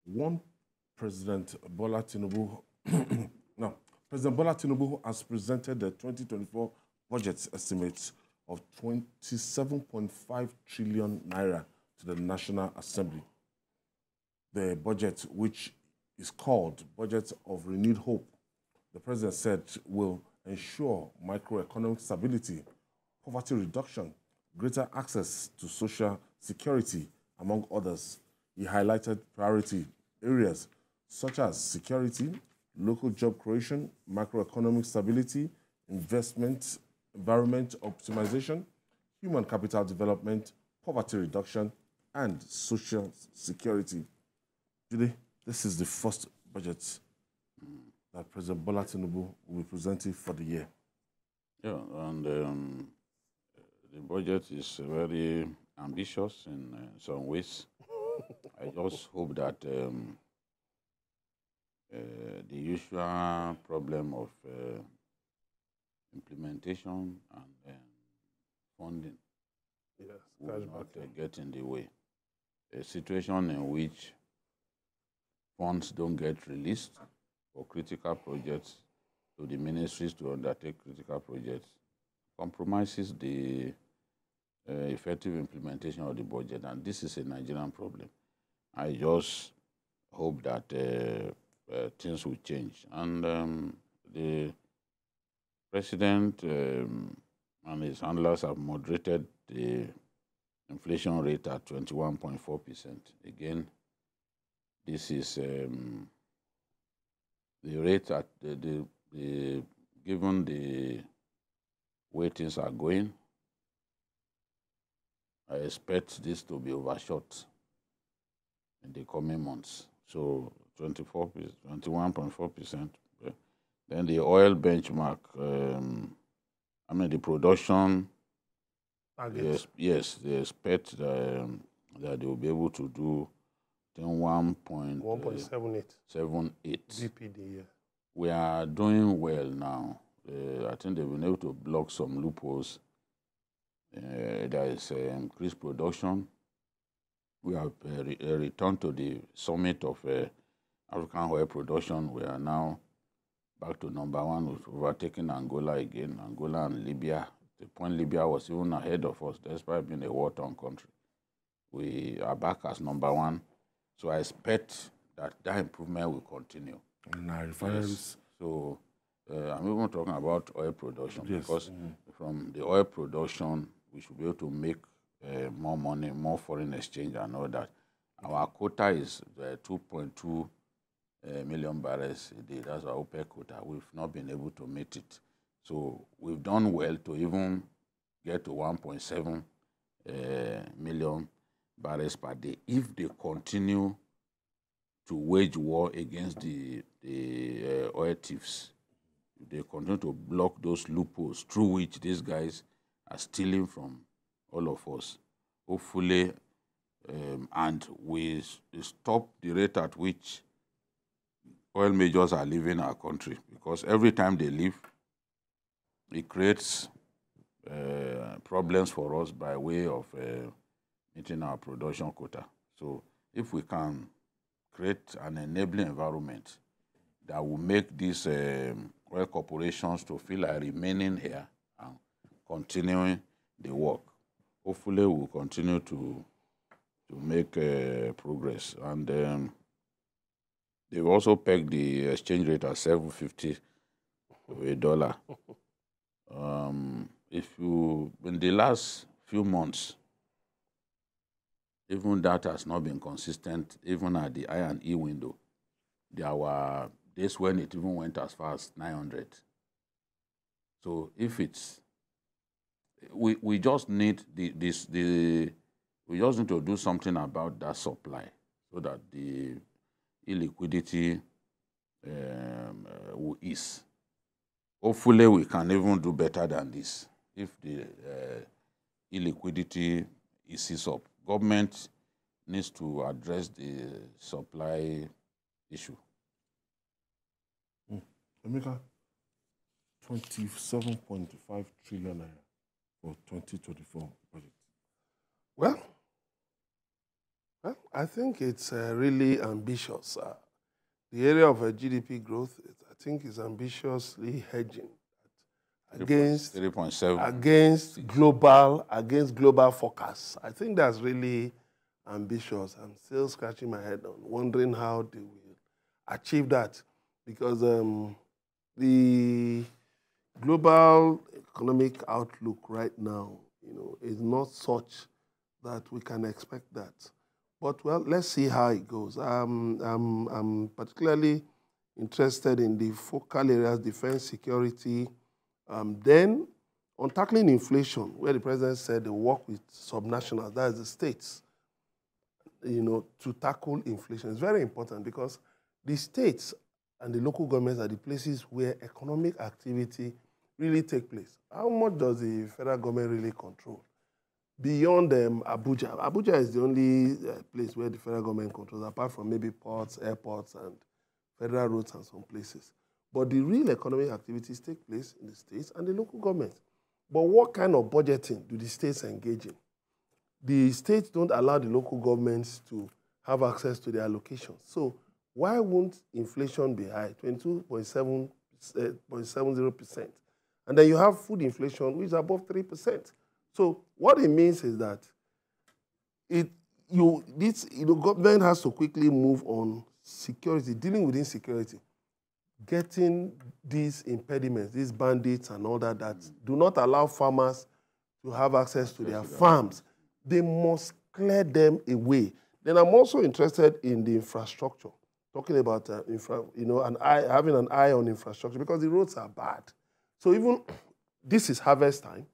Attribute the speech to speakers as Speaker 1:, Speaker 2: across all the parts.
Speaker 1: One, President Bola Tinubu, no, President Bola Tinubu has presented the 2024 budget estimate of 27.5 trillion naira to the National Assembly. The budget, which is called Budget of Renewed Hope, the President said will ensure microeconomic stability, poverty reduction, greater access to social security, among others. He highlighted priority areas such as security, local job creation, macroeconomic stability, investment, environment optimization, human capital development, poverty reduction, and social security. Today, this is the first budget that President Bola Tinubu will be presenting for the year.
Speaker 2: Yeah, and the budget is very ambitious in some ways. I just hope that the usual problem of implementation and funding will not get in the way. A situation in which funds don't get released for critical projects to the ministries to undertake critical projects compromises the effective implementation of the budget, and this is a Nigerian problem. I just hope that things will change. And the president and his handlers have moderated the inflation rate at 21.4%. Again, this is the rate at given the way things are going. I expect this to be overshot in the coming months. So 21.4%. Then the oil benchmark, the production, yes, they expect that they will be able to do 1.78
Speaker 3: BPD. Yeah.
Speaker 2: We are doing well now. I think they've been able to block some loopholes. There is increased production. We have returned to the summit of African oil production. We are now back to #1. We've overtaken Angola again, Angola and Libya. The point Libya was even ahead of us, despite being a war-torn country. We are back as #1. So I expect that improvement will continue.
Speaker 1: Yes.
Speaker 2: So I'm even talking about oil production, because from the oil production, we should be able to make more money, more foreign exchange and all that. Our quota is 2.2 million barrels a day. That's our OPEC quota. We've not been able to meet it. So we've done well to even get to 1.7 million barrels per day. If they continue to wage war against the oil thieves, they continue to block those loopholes through which these guys are stealing from all of us. Hopefully, and we stop the rate at which oil majors are leaving our country, because every time they leave, it creates problems for us by way of meeting our production quota. So if we can create an enabling environment that will make these oil corporations to feel like remaining here and continuing the work, hopefully we'll continue to make progress. And they've also pegged the exchange rate at 750 to a dollar. In the last few months, even that has not been consistent, even at the I&E window. There were days when it even went as far as 900. So if it's, we just need we just need to do something about that supply, so that the illiquidity will ease. Hopefully we can even do better than this if the illiquidity eases up. Government needs to address the supply issue.
Speaker 1: Emeka, 27.5 trillion naira for 2024 budget.
Speaker 3: Well, Well, I think it's really ambitious. The area of GDP growth, I think, is ambitiously hedging against
Speaker 2: 3.7
Speaker 3: against global forecasts. I think that's really ambitious. I'm still scratching my head on wondering how they will achieve that, because the global economic outlook right now, is not such that we can expect that. But well, let's see how it goes. I'm particularly interested in the focal areas: defense, security. Then, on tackling inflation, where the president said they work with subnationals, that is the states, to tackle inflation. It's very important because the states and the local governments are the places where economic activity really take place. How much does the federal government really control? Beyond Abuja. Abuja is the only place where the federal government controls, apart from maybe ports, airports, and federal roads and some places. But the real economic activities take place in the states and the local governments. But what kind of budgeting do the states engage in? The states don't allow the local governments to have access to their allocations. So why won't inflation be high, 22.70%? And then you have food inflation, which is above 3%. So what it means is that government has to quickly move on security, dealing with insecurity, getting these impediments, these bandits and all that do not allow farmers to have access to their farms. They must clear them away. Then I'm also interested in the infrastructure, talking about having an eye on infrastructure, because the roads are bad. So even this is harvest time.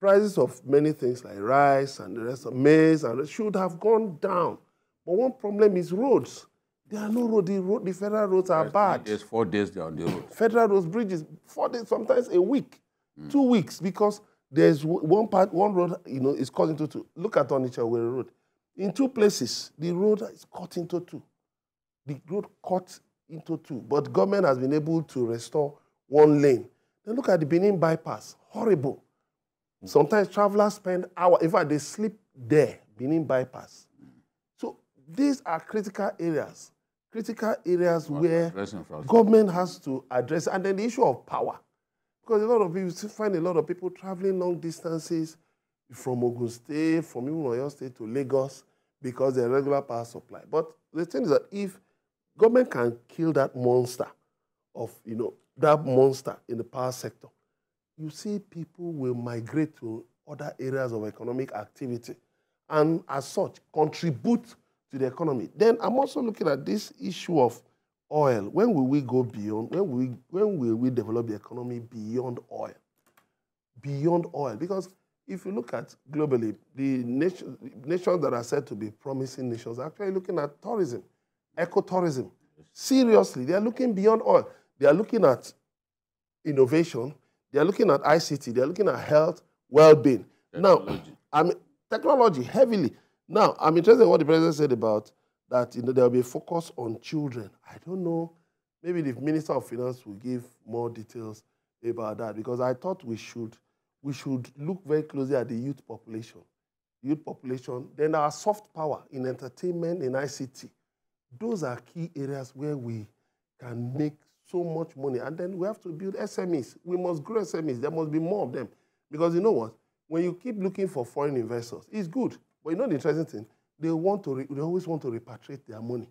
Speaker 3: Prices of many things like rice and the rest of maize should have gone down. But one problem is roads. There are no roads. The federal roads are bad.
Speaker 2: 4 days they are on the road.
Speaker 3: Federal roads, bridges, 4 days, sometimes a week, 2 weeks, because there's one road, is cut into two. Look at Onitsha Road. In 2 places, the road is cut into 2. The road cut into 2. But government has been able to restore 1 lane. Then look at the Benin bypass. Horrible. Sometimes travelers spend hours. In fact, they sleep there, Benin bypass. So these are critical areas where government has to address. And then the issue of power. Because you find a lot of people traveling long distances from Ogun State, from even Oyo State to Lagos, because they're regular power supply. But the thing is that if government can kill that monster in the power sector, you see people will migrate to other areas of economic activity and as such contribute to the economy. Then I'm also looking at this issue of oil. When will we go beyond? When will we develop the economy beyond oil? Beyond oil. Because if you look at globally, the nations that are said to be promising nations are actually looking at tourism, ecotourism. Seriously, they are looking beyond oil. They are looking at innovation. They are looking at ICT. They are looking at health, well-being. Technology heavily. Now, I'm interested in what the president said about that. There will be a focus on children. I don't know. Maybe the Minister of Finance will give more details about that, because I thought we should look very closely at the youth population. Then our soft power in entertainment, in ICT. Those are key areas where we can make so much money. And then we have to build SMEs. We must grow SMEs. There must be more of them. Because you know what? When you keep looking for foreign investors, it's good. But the interesting thing, they always want to repatriate their money.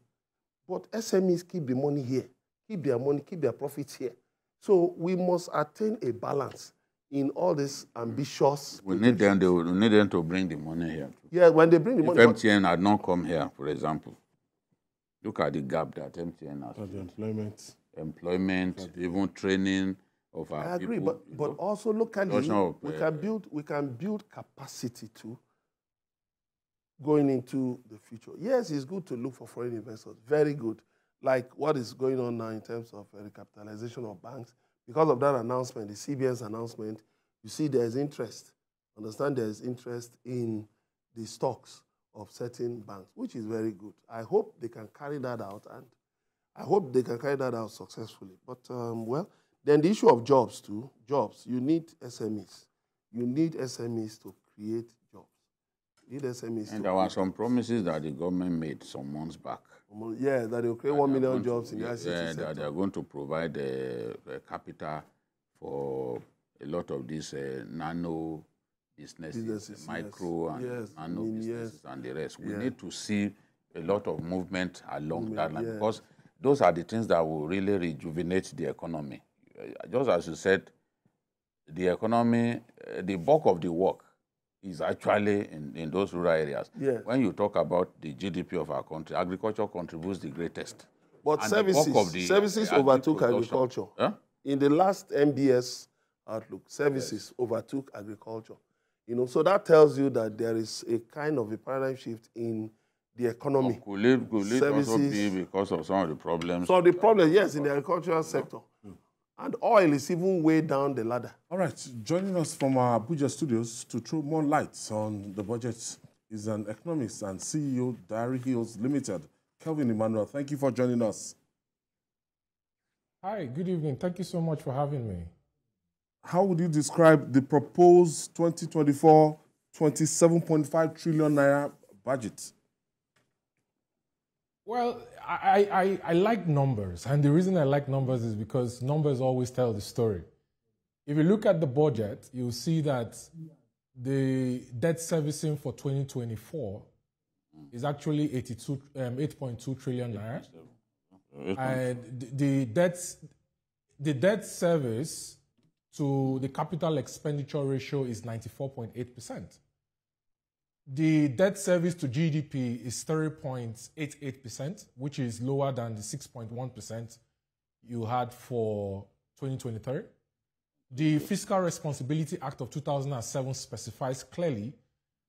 Speaker 3: But SMEs keep the money here, keep their money, keep their profits here. So we must attain a balance in all this ambitious.
Speaker 2: We need them to bring the money here.
Speaker 3: Yeah, when they bring the money.
Speaker 2: If MTN had not come here, for example, look at the gap that MTN has.
Speaker 3: The
Speaker 2: employment, even training of our
Speaker 3: I agree,
Speaker 2: people,
Speaker 3: but also locally, we can build capacity too, going into the future. Yes, it's good to look for foreign investors. Very good. Like what is going on now in terms of recapitalization of banks. Because of that announcement, the CBN's announcement, you see there's interest. Understand there's interest in the stocks of certain banks, which is very good. I hope they can carry that out, and I hope they can carry that out successfully. But, well, then the issue of jobs too. Jobs, you need SMEs. You need SMEs to create jobs. Lead SMEs.
Speaker 2: And there were some promises that the government made some months back.
Speaker 3: Yeah, that they will create 1 million jobs in the ICT
Speaker 2: sector.
Speaker 3: That
Speaker 2: they are going to provide capital for a lot of these nano businesses, micro and nano businesses and the rest. We need to see a lot of movement along that line because those are the things that will really rejuvenate the economy. Just as you said, the economy, the bulk of the work is actually in those rural areas.
Speaker 3: Yeah.
Speaker 2: When you talk about the GDP of our country, agriculture contributes the greatest.
Speaker 3: But
Speaker 2: And
Speaker 3: services overtook agriculture.
Speaker 2: Huh?
Speaker 3: In the last MBS outlook, services overtook agriculture. You know, so that tells you that there is a kind of a paradigm shift in the economy.
Speaker 2: Could it also be because of some of the problems?
Speaker 3: So the problem, yes, in the agricultural sector. And oil is even way down the ladder.
Speaker 1: All right, joining us from our Abuja studios to throw more lights on the budget is an economist and CEO, Diary Hills Limited, Kelvin Emmanuel. Thank you for joining us.
Speaker 4: Hi, good evening. Thank you so much for having me.
Speaker 1: How would you describe the proposed 2024 27.5 trillion naira budget?
Speaker 4: Well, I like numbers, and the reason I like numbers is because numbers always tell the story. If you look at the budget, you'll see that the debt servicing for 2024 is actually 8.2 trillion naira, and the debt service to the capital expenditure ratio is 94.8%. The debt service to GDP is 30.88%, which is lower than the 6.1% you had for 2023. The Fiscal Responsibility Act of 2007 specifies clearly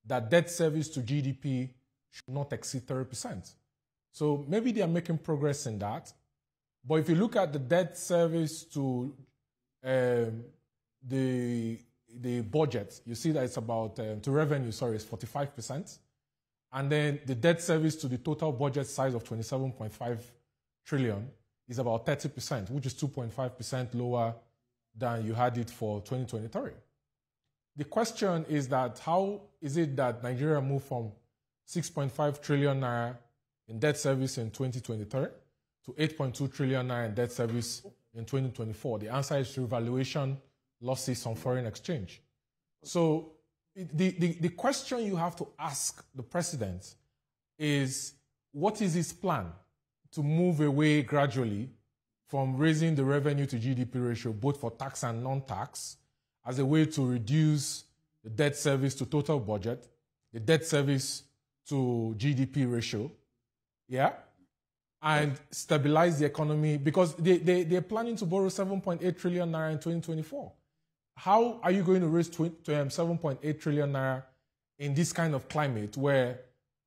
Speaker 4: that debt service to GDP should not exceed 30%. So maybe they are making progress in that. But if you look at the debt service to the budget, you see that it's about, to revenue, sorry, it's 45%. And then the debt service to the total budget size of 27.5 trillion is about 30%, which is 2.5% lower than you had it for 2023. The question is that how is it that Nigeria moved from 6.5 trillion naira in debt service in 2023 to 8.2 trillion naira in debt service in 2024? The answer is revaluation losses on foreign exchange. So the question you have to ask the president is, what is his plan to move away gradually from raising the revenue to GDP ratio, both for tax and non-tax, as a way to reduce the debt service to total budget, the debt service to GDP ratio, and stabilize the economy, because they're planning to borrow 7.8 trillion naira in 2024. How are you going to raise 7.8 trillion naira in this kind of climate where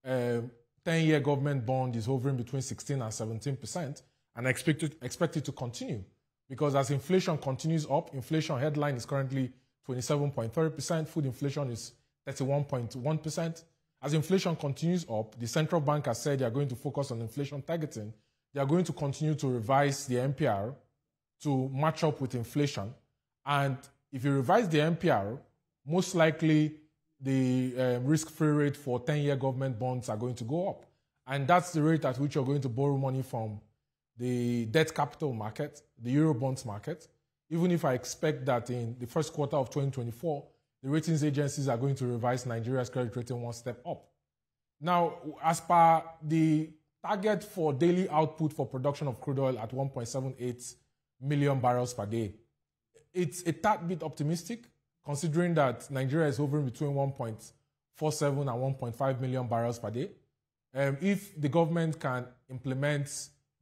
Speaker 4: 10-year government bond is hovering between 16 and 17%, and expect it to continue? Because as inflation continues up, inflation headline is currently 27.30%, food inflation is 31.1%. As inflation continues up, the central bank has said they are going to focus on inflation targeting. They are going to continue to revise the MPR to match up with inflation. And if you revise the MPR, most likely the risk-free rate for 10-year government bonds are going to go up. And that's the rate at which you're going to borrow money from the debt capital market, the Eurobonds market, even if I expect that in the first quarter of 2024, the ratings agencies are going to revise Nigeria's credit rating one step up. Now, as per the target for daily output for production of crude oil at 1.78 million barrels per day, it's a tad bit optimistic, considering that Nigeria is hovering between 1.47 and 1.5 million barrels per day. If the government can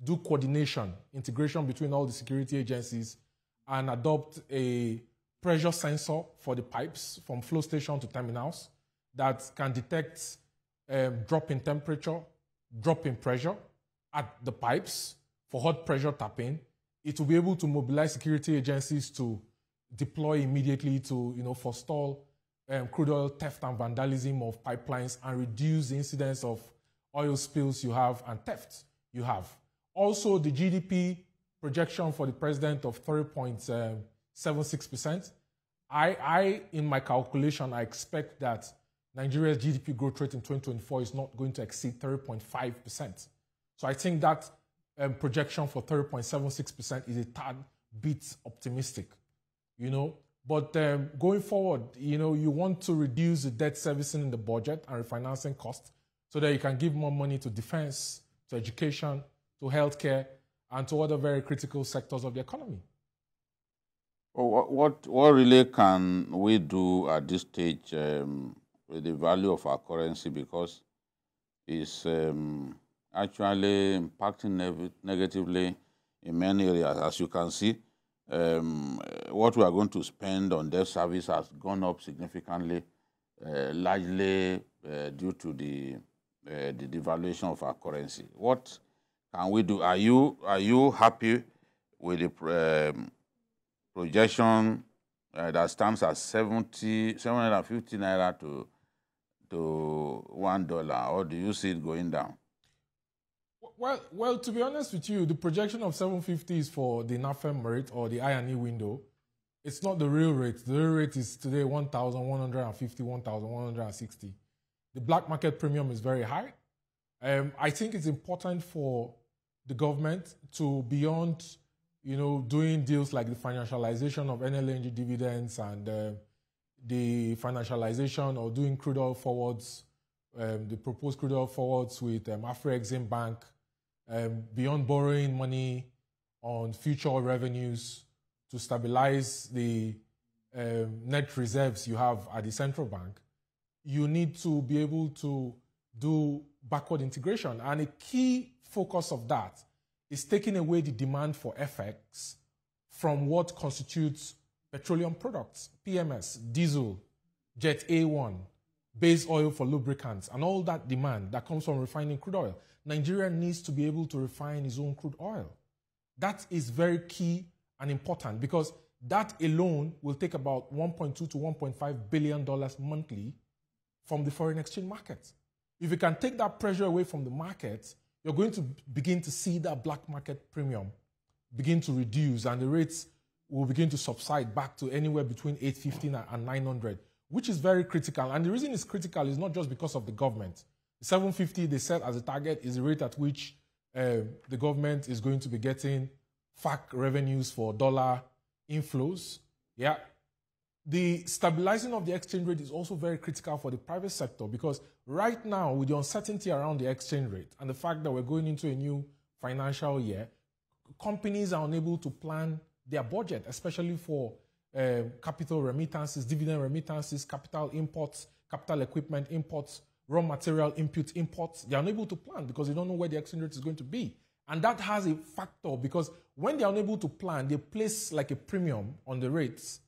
Speaker 4: do coordination, integration between all the security agencies, and adopt a pressure sensor for the pipes from flow station to terminals that can detect drop in temperature, drop in pressure at the pipes for hot pressure tapping, it will be able to mobilize security agencies to deploy immediately to forestall crude oil theft and vandalism of pipelines and reduce the incidence of oil spills you have and theft you have. Also, the GDP projection for the president of 3.76%. In my calculation, I expect that Nigeria's GDP growth rate in 2024 is not going to exceed 30.5%. So I think that projection for 30.76% is a tad bit optimistic, you know. But going forward, you know, you want to reduce the debt servicing in the budget and refinancing costs so that you can give more money to defense, to education, to healthcare, and to other very critical sectors of the economy.
Speaker 2: Well, what really can we do at this stage with the value of our currency, because it's actually impacting negatively in many areas. As you can see, what we are going to spend on debt service has gone up significantly, largely due to the devaluation of our currency. What can we do? Are you happy with the projection that stands at 750 naira to $1, or do you see it going down?
Speaker 4: Well, to be honest with you, the projection of 750 is for the NAFEM rate or the I&E window. It's not the real rate. The real rate is today 1,150, 1,160. The black market premium is very high. I think it's important for the government to, beyond, you know, doing deals like the financialization of NLNG dividends and the financialization or doing crude oil forwards, the proposed crude oil forwards with Afro-Exim Bank, beyond borrowing money on future revenues to stabilize the net reserves you have at the central bank, you need to be able to do backward integration. And a key focus of that is taking away the demand for FX from what constitutes petroleum products, PMS, diesel, Jet A1, base oil for lubricants, and all that demand that comes from refining crude oil. Nigeria needs to be able to refine its own crude oil. That is very key and important, because that alone will take about $1.2 to $1.5 billion monthly from the foreign exchange market. If you can take that pressure away from the market, you're going to begin to see that black market premium begin to reduce, and the rates will begin to subside back to anywhere between 850 and 900, which is very critical. And the reason it's critical is not just because of the government. The 750 they set as a target is the rate at which the government is going to be getting FAC revenues for dollar inflows. Yeah. The stabilizing of the exchange rate is also very critical for the private sector, because right now, with the uncertainty around the exchange rate and the fact that we're going into a new financial year, companies are unable to plan their budget, especially for capital remittances, dividend remittances, capital imports, capital equipment imports, raw material input imports. They're unable to plan because they don't know where the exchange rate is going to be. And that has a factor, because when they're unable to plan, they place like a premium on the rates,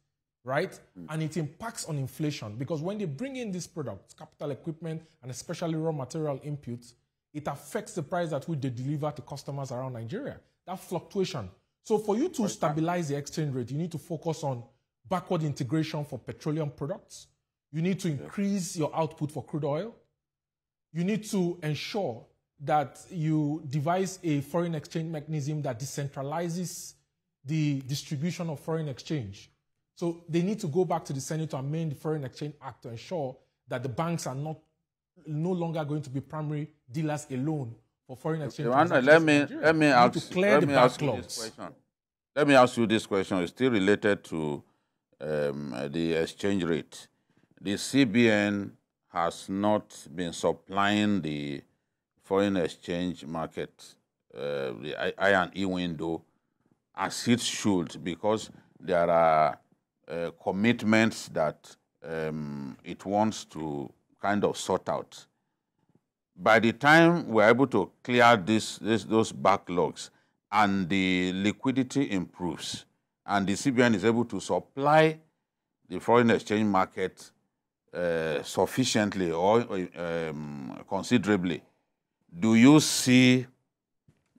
Speaker 4: right? And it impacts on inflation, because when they bring in these products, capital equipment, and especially raw material inputs, it affects the price at which they deliver to customers around Nigeria. That fluctuation. So for you to stabilize the exchange rate, you need to focus on backward integration for petroleum products. You need to increase your output for crude oil. You need to ensure that you devise a foreign exchange mechanism that decentralizes the distribution of foreign exchange. So they need to go back to the Senate to amend the Foreign Exchange Act to ensure that the banks are no longer going to be primary dealers alone for foreign exchange.
Speaker 2: Let me ask you this question. It's still related to the exchange rate. The CBN has not been supplying the foreign exchange market, the I&E window, as it should, because there are commitments that it wants to kind of sort out. By the time we're able to clear those backlogs and the liquidity improves and the CBN is able to supply the foreign exchange market sufficiently or considerably, do you see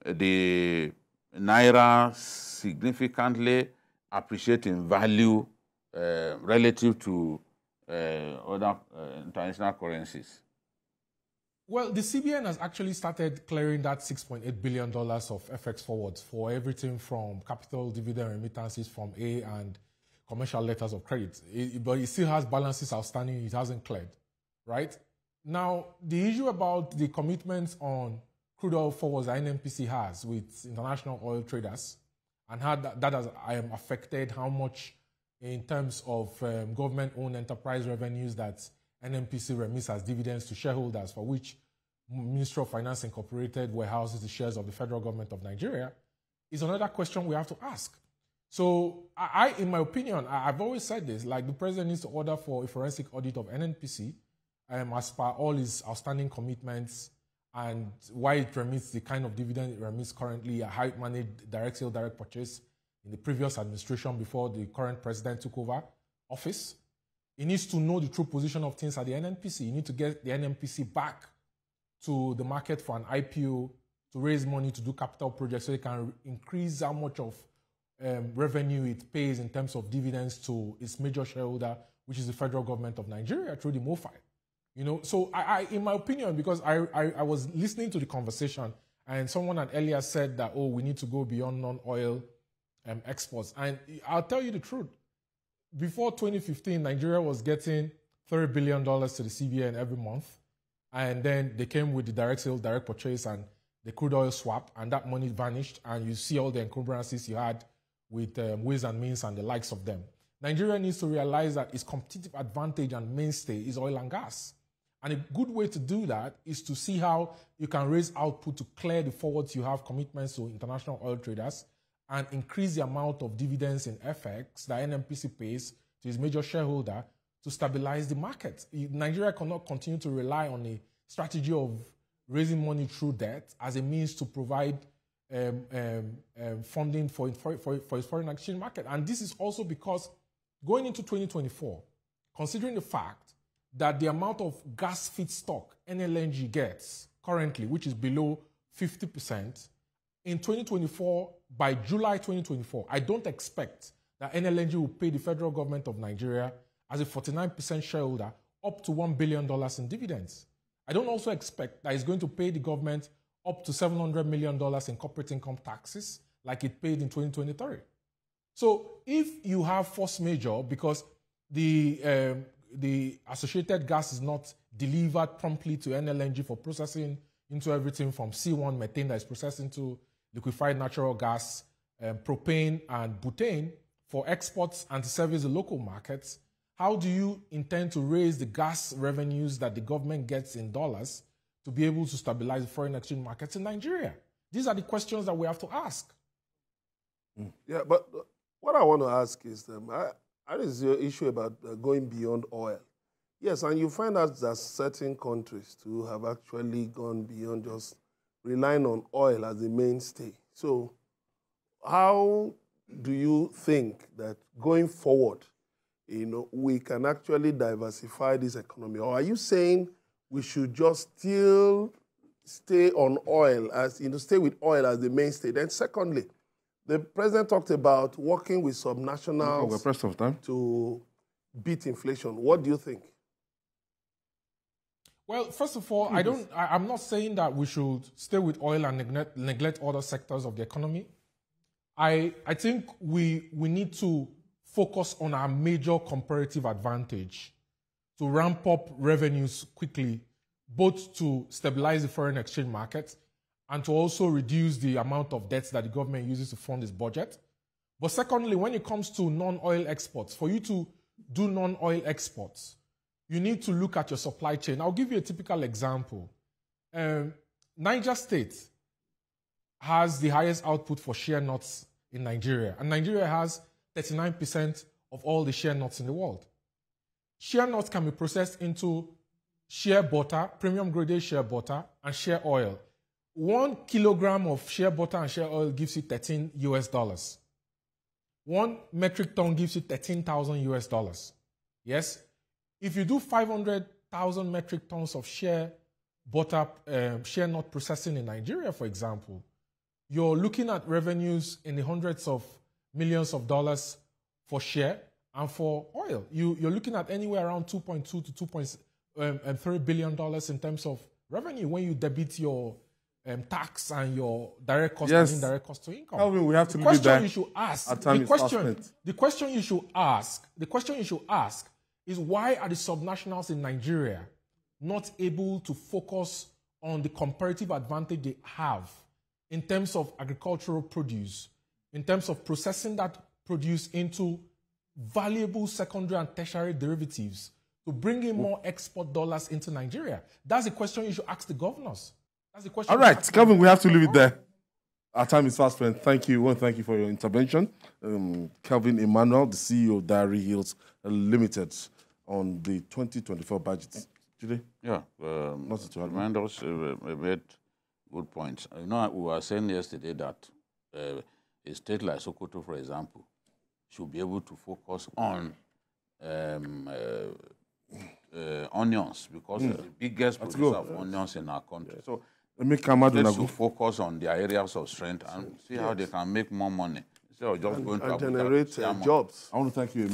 Speaker 2: the Naira significantly appreciating value relative to other international currencies?
Speaker 4: Well, the CBN has actually started clearing that $6.8 billion of FX forwards for everything from capital dividend remittances from A and commercial letters of credit. But it still has balances outstanding it hasn't cleared. right? Now, the issue about the commitments on crude oil forwards that NNPC has with international oil traders and how that has affected how much in terms of government-owned enterprise revenues that NNPC remits as dividends to shareholders, for which Ministry of Finance Incorporated warehouses the shares of the federal government of Nigeria, is another question we have to ask. So in my opinion, I've always said this, like the president needs to order for a forensic audit of NNPC as per all his outstanding commitments and why it remits the kind of dividend it remits currently, how it managed direct sale, direct purchase in the previous administration before the current president took over office. He needs to know the true position of things at the NNPC. You need to get the NNPC back to the market for an IPO to raise money to do capital projects so it can increase how much of revenue it pays in terms of dividends to its major shareholder, which is the federal government of Nigeria through the MOFI. You know, so I in my opinion, because I was listening to the conversation and someone had earlier said that, oh, we need to go beyond non-oil exports. And I'll tell you the truth. Before 2015, Nigeria was getting $30 billion to the CBN every month. And then they came with the direct sale, direct purchase, and the crude oil swap, and that money vanished, and you see all the encumbrances you had with Ways and Means and the likes of them. Nigeria needs to realize that its competitive advantage and mainstay is oil and gas. And a good way to do that is to see how you can raise output to clear the forwards you have commitments to international oil traders and increase the amount of dividends in FX that NNPC pays to its major shareholder to stabilize the market. Nigeria cannot continue to rely on a strategy of raising money through debt as a means to provide funding for its foreign exchange market. And this is also because going into 2024, considering the fact that the amount of gas feedstock NLNG gets currently, which is below 50%, in 2024, by July 2024, I don't expect that NLNG will pay the federal government of Nigeria as a 49% shareholder up to $1 billion in dividends. I don't also expect that it's going to pay the government up to $700 million in corporate income taxes like it paid in 2023. So if you have force majeure because the associated gas is not delivered promptly to NLNG for processing into everything from C1 methane that is processed into liquefied natural gas, propane and butane for exports and to service the local markets, how do you intend to raise the gas revenues that the government gets in dollars to be able to stabilize the foreign exchange markets in Nigeria? These are the questions that we have to ask.
Speaker 3: Yeah, but what I want to ask is, how is your issue about going beyond oil? Yes, and you find out that certain countries too have actually gone beyond just relying on oil as the mainstay. So how do you think that going forward, we can actually diversify this economy? Or are you saying we should just still stay on oil, as stay with oil as the mainstay? Then secondly, the president talked about working with subnationals to beat inflation. What do you think?
Speaker 4: Well, first of all, I'm not saying that we should stay with oil and neglect other sectors of the economy. I think we need to focus on our major comparative advantage to ramp up revenues quickly, both to stabilize the foreign exchange market and to also reduce the amount of debts that the government uses to fund its budget. But secondly, when it comes to non-oil exports, for you to do non-oil exports, you need to look at your supply chain. I'll give you a typical example. Niger State has the highest output for shea nuts in Nigeria, and Nigeria has 39% of all the shea nuts in the world. Shea nuts can be processed into shea butter, premium grade shea butter, and shea oil. 1 kilogram of shea butter and shea oil gives you $13 US. 1 metric ton gives you $13,000 US. Yes? If you do 500,000 metric tons of shea butter, shea nut processing in Nigeria, for example, you're looking at revenues in the hundreds of millions of dollars for shea and for oil. You're looking at anywhere around $2.2 to $2.3 billion in terms of revenue when you debit your tax and your direct cost and indirect cost to income.
Speaker 1: Calvin, we have to
Speaker 4: the question you should ask. The question you should ask is, why are the subnationals in Nigeria not able to focus on the comparative advantage they have in terms of agricultural produce, in terms of processing that produce into valuable secondary and tertiary derivatives to bring in more export dollars into Nigeria? That's the question you should ask the governors. That's the question.
Speaker 1: All right, Kelvin, we have to leave it there. Our time is fast spent. Thank you. Well, thank you for your intervention. Kelvin Emmanuel, the CEO of Diary Hills Limited, on the 2024 budget. Today?
Speaker 2: Yeah. Tremendous, made good points. You know, we were saying yesterday that a state like Sokoto, for example, should be able to focus on onions, because it's the biggest producer of onions in our country. So they should focus on their areas of strength and see how they can make more money instead of just going to
Speaker 3: generate jobs.
Speaker 1: I want to thank you.